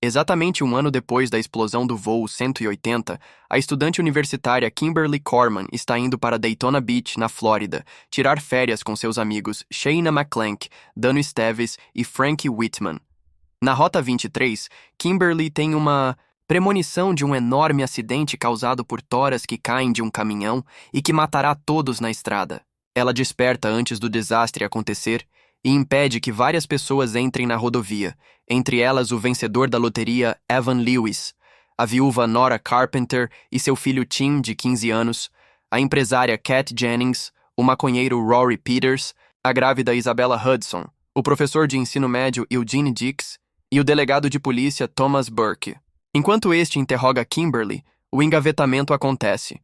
Exatamente um ano depois da explosão do voo 180, a estudante universitária Kimberly Corman está indo para Daytona Beach, na Flórida, tirar férias com seus amigos Shayna McClank, Dano Esteves e Frankie Whitman. Na Rota 23, Kimberly tem uma premonição de um enorme acidente causado por toras que caem de um caminhão e que matará todos na estrada. Ela desperta antes do desastre acontecer e impede que várias pessoas entrem na rodovia, entre elas o vencedor da loteria Evan Lewis, a viúva Nora Carpenter e seu filho Tim, de 15 anos, a empresária Kat Jennings, o maconheiro Rory Peters, a grávida Isabella Hudson, o professor de ensino médio Eugene Dix e o delegado de polícia Thomas Burke. Enquanto este interroga Kimberly, o engavetamento acontece.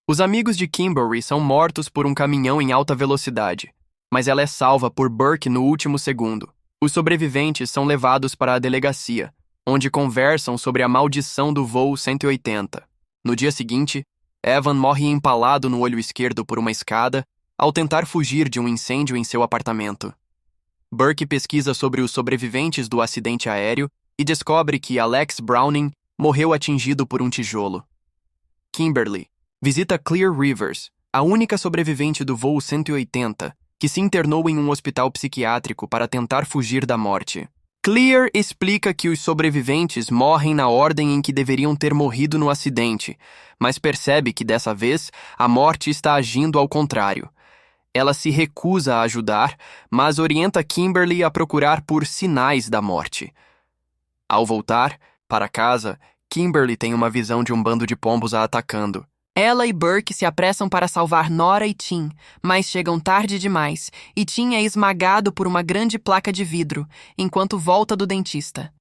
Os amigos de Kimberly são mortos por um caminhão em alta velocidade, mas ela é salva por Burke no último segundo. Os sobreviventes são levados para a delegacia, onde conversam sobre a maldição do voo 180. No dia seguinte, Evan morre empalado no olho esquerdo por uma escada ao tentar fugir de um incêndio em seu apartamento. Burke pesquisa sobre os sobreviventes do acidente aéreo e descobre que Alex Browning morreu atingido por um tijolo. Kimberly visita Clear Rivers, a única sobrevivente do voo 180, que se internou em um hospital psiquiátrico para tentar fugir da morte. Clear explica que os sobreviventes morrem na ordem em que deveriam ter morrido no acidente, mas percebe que dessa vez a morte está agindo ao contrário. Ela se recusa a ajudar, mas orienta Kimberly a procurar por sinais da morte. Ao voltar para casa, Kimberly tem uma visão de um bando de pombos a atacando. Ela e Burke se apressam para salvar Nora e Tim, mas chegam tarde demais, e Tim é esmagado por uma grande placa de vidro, enquanto volta do dentista.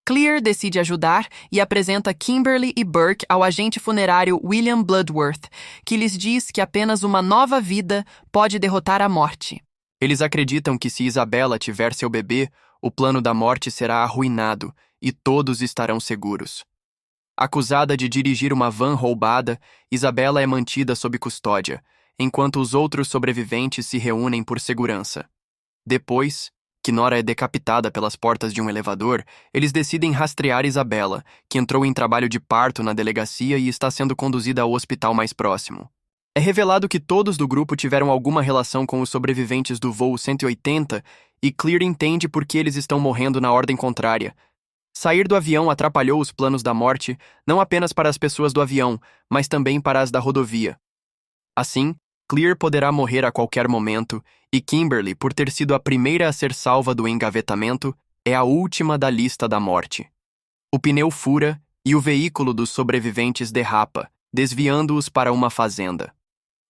Clear decide ajudar e apresenta Kimberly e Burke ao agente funerário William Bloodworth, que lhes diz que apenas uma nova vida pode derrotar a morte. Eles acreditam que se Isabella tiver seu bebê, o plano da morte será arruinado e todos estarão seguros. Acusada de dirigir uma van roubada, Isabella é mantida sob custódia, enquanto os outros sobreviventes se reúnem por segurança. Depois que Nora é decapitada pelas portas de um elevador, eles decidem rastrear Isabella, que entrou em trabalho de parto na delegacia e está sendo conduzida ao hospital mais próximo. É revelado que todos do grupo tiveram alguma relação com os sobreviventes do voo 180 e Clear entende por que eles estão morrendo na ordem contrária. Sair do avião atrapalhou os planos da morte, não apenas para as pessoas do avião, mas também para as da rodovia. Assim, Clear poderá morrer a qualquer momento, e Kimberly, por ter sido a primeira a ser salva do engavetamento, é a última da lista da morte. O pneu fura e o veículo dos sobreviventes derrapa, desviando-os para uma fazenda.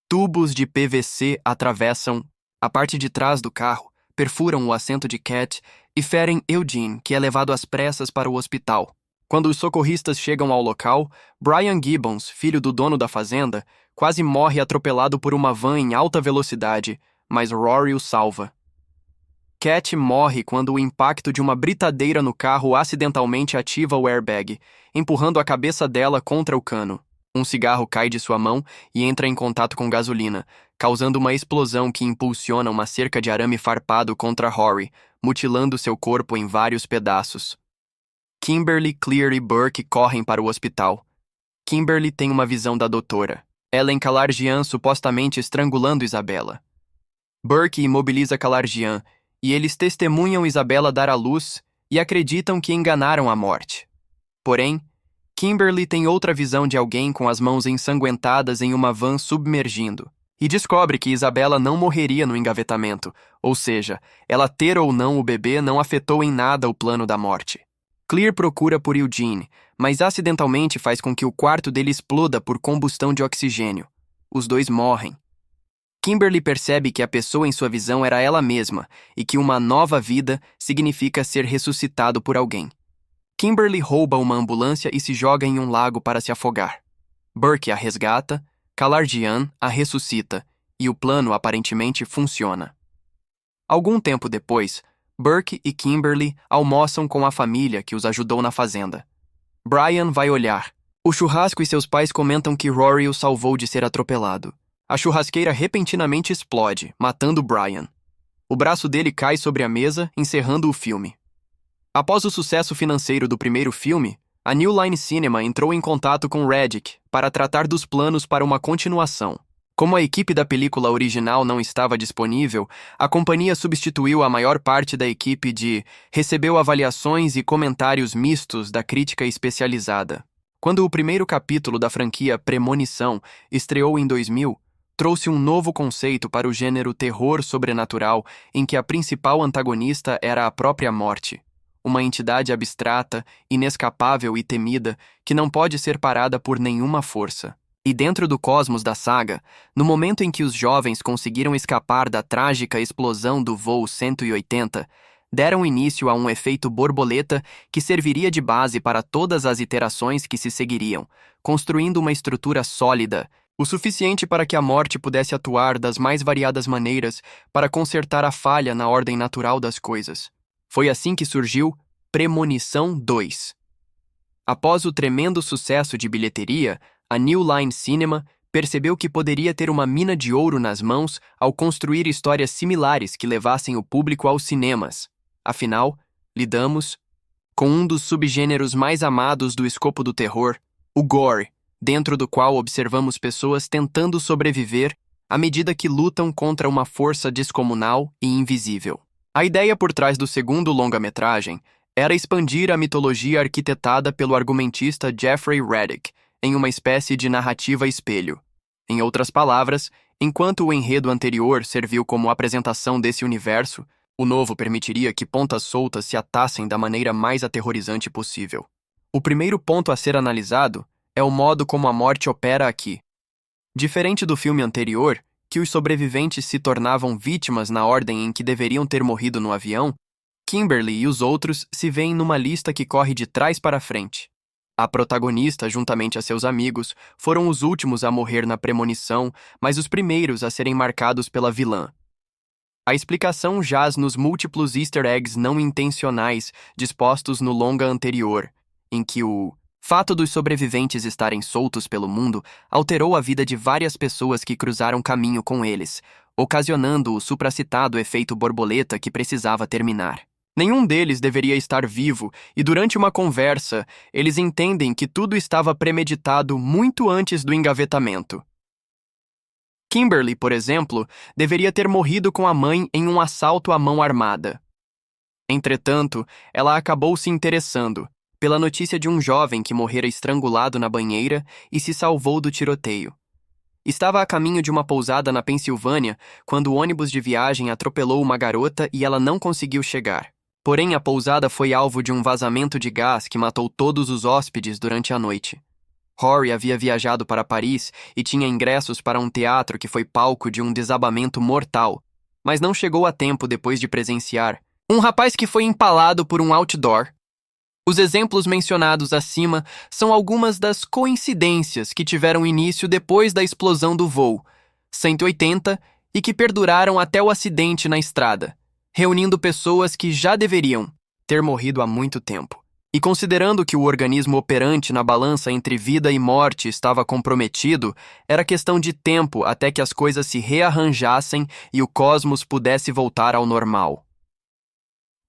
Tubos de PVC atravessam a parte de trás do carro, perfuram o assento de Kat e ferem Eugene, que é levado às pressas para o hospital. Quando os socorristas chegam ao local, Brian Gibbons, filho do dono da fazenda, quase morre atropelado por uma van em alta velocidade, mas Rory o salva. Kat morre quando o impacto de uma britadeira no carro acidentalmente ativa o airbag, empurrando a cabeça dela contra o cano. Um cigarro cai de sua mão e entra em contato com gasolina, causando uma explosão que impulsiona uma cerca de arame farpado contra Rory, mutilando seu corpo em vários pedaços. Kimberly, Clear e Burke correm para o hospital. Kimberly tem uma visão da doutora, Ellen Kalarjian supostamente estrangulando Isabella. Burke imobiliza Kalarjian e eles testemunham Isabella dar à luz e acreditam que enganaram a morte. Porém, Kimberly tem outra visão de alguém com as mãos ensanguentadas em uma van submergindo, e descobre que Isabella não morreria no engavetamento, ou seja, ela ter ou não o bebê não afetou em nada o plano da morte. Clear procura por Eugene, mas acidentalmente faz com que o quarto dele exploda por combustão de oxigênio. Os dois morrem. Kimberly percebe que a pessoa em sua visão era ela mesma e que uma nova vida significa ser ressuscitado por alguém. Kimberly rouba uma ambulância e se joga em um lago para se afogar. Burke a resgata, Kalarjian a ressuscita e o plano aparentemente funciona. Algum tempo depois, Burke e Kimberly almoçam com a família que os ajudou na fazenda. Brian vai olhar. O churrasco e seus pais comentam que Rory o salvou de ser atropelado. A churrasqueira repentinamente explode, matando Brian. O braço dele cai sobre a mesa, encerrando o filme. Após o sucesso financeiro do primeiro filme, a New Line Cinema entrou em contato com Redick para tratar dos planos para uma continuação. Como a equipe da película original não estava disponível, a companhia substituiu a maior parte da equipe recebeu avaliações e comentários mistos da crítica especializada. Quando o primeiro capítulo da franquia Premonição estreou em 2000, trouxe um novo conceito para o gênero terror sobrenatural, em que a principal antagonista era a própria morte. Uma entidade abstrata, inescapável e temida, que não pode ser parada por nenhuma força. E dentro do cosmos da saga, no momento em que os jovens conseguiram escapar da trágica explosão do voo 180, deram início a um efeito borboleta que serviria de base para todas as iterações que se seguiriam, construindo uma estrutura sólida, o suficiente para que a morte pudesse atuar das mais variadas maneiras para consertar a falha na ordem natural das coisas. Foi assim que surgiu Premonição 2. Após o tremendo sucesso de bilheteria, a New Line Cinema percebeu que poderia ter uma mina de ouro nas mãos ao construir histórias similares que levassem o público aos cinemas. Afinal, lidamos com um dos subgêneros mais amados do escopo do terror, o gore, dentro do qual observamos pessoas tentando sobreviver à medida que lutam contra uma força descomunal e invisível. A ideia por trás do segundo longa-metragem era expandir a mitologia arquitetada pelo argumentista Jeffrey Reddick em uma espécie de narrativa espelho. Em outras palavras, enquanto o enredo anterior serviu como apresentação desse universo, o novo permitiria que pontas soltas se atassem da maneira mais aterrorizante possível. O primeiro ponto a ser analisado é o modo como a morte opera aqui. Diferente do filme anterior, que os sobreviventes se tornavam vítimas na ordem em que deveriam ter morrido no avião, Kimberly e os outros se veem numa lista que corre de trás para frente. A protagonista, juntamente a seus amigos, foram os últimos a morrer na premonição, mas os primeiros a serem marcados pela vilã. A explicação jaz nos múltiplos easter eggs não intencionais dispostos no longa anterior, em que o fato dos sobreviventes estarem soltos pelo mundo alterou a vida de várias pessoas que cruzaram caminho com eles, ocasionando o supracitado efeito borboleta que precisava terminar. Nenhum deles deveria estar vivo, e durante uma conversa, eles entendem que tudo estava premeditado muito antes do engavetamento. Kimberly, por exemplo, deveria ter morrido com a mãe em um assalto à mão armada. Entretanto, ela acabou se interessando pela notícia de um jovem que morrera estrangulado na banheira e se salvou do tiroteio. Estava a caminho de uma pousada na Pensilvânia quando o ônibus de viagem atropelou uma garota e ela não conseguiu chegar. Porém, a pousada foi alvo de um vazamento de gás que matou todos os hóspedes durante a noite. Rory havia viajado para Paris e tinha ingressos para um teatro que foi palco de um desabamento mortal, mas não chegou a tempo depois de presenciar um rapaz que foi empalado por um outdoor. Os exemplos mencionados acima são algumas das coincidências que tiveram início depois da explosão do voo 180 e que perduraram até o acidente na estrada, reunindo pessoas que já deveriam ter morrido há muito tempo. E considerando que o organismo operante na balança entre vida e morte estava comprometido, era questão de tempo até que as coisas se rearranjassem e o cosmos pudesse voltar ao normal.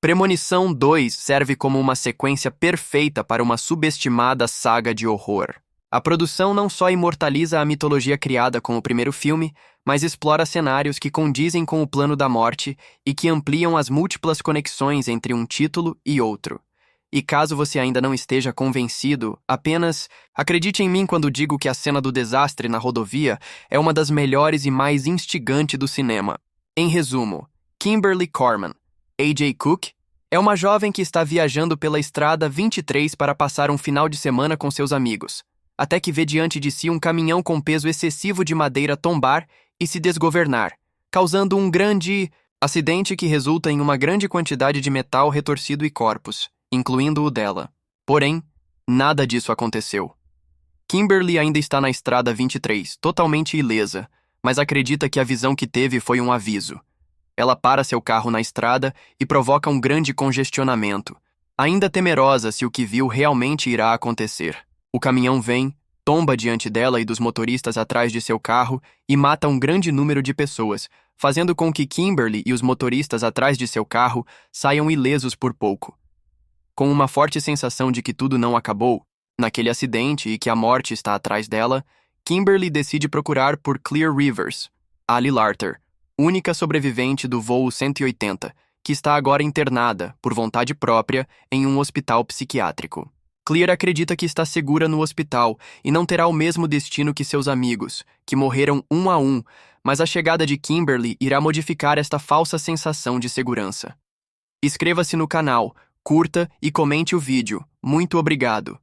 Premonição 2 serve como uma sequência perfeita para uma subestimada saga de horror. A produção não só imortaliza a mitologia criada com o primeiro filme, mas explora cenários que condizem com o plano da morte e que ampliam as múltiplas conexões entre um título e outro. E caso você ainda não esteja convencido, apenas acredite em mim quando digo que a cena do desastre na rodovia é uma das melhores e mais instigantes do cinema. Em resumo, Kimberly Corman, A.J. Cook, é uma jovem que está viajando pela Estrada 23 para passar um final de semana com seus amigos, até que vê diante de si um caminhão com peso excessivo de madeira tombar e se desgovernar, causando um grande acidente que resulta em uma grande quantidade de metal retorcido e corpos, incluindo o dela. Porém, nada disso aconteceu. Kimberly ainda está na Estrada 23, totalmente ilesa, mas acredita que a visão que teve foi um aviso. Ela para seu carro na estrada e provoca um grande congestionamento, ainda temerosa se o que viu realmente irá acontecer. O caminhão vem, tomba diante dela e dos motoristas atrás de seu carro e mata um grande número de pessoas, fazendo com que Kimberly e os motoristas atrás de seu carro saiam ilesos por pouco. Com uma forte sensação de que tudo não acabou, naquele acidente e que a morte está atrás dela, Kimberly decide procurar por Clear Rivers, Ali Larter, única sobrevivente do voo 180, que está agora internada, por vontade própria, em um hospital psiquiátrico. Clear acredita que está segura no hospital e não terá o mesmo destino que seus amigos, que morreram um a um, mas a chegada de Kimberly irá modificar esta falsa sensação de segurança. Inscreva-se no canal, curta e comente o vídeo. Muito obrigado!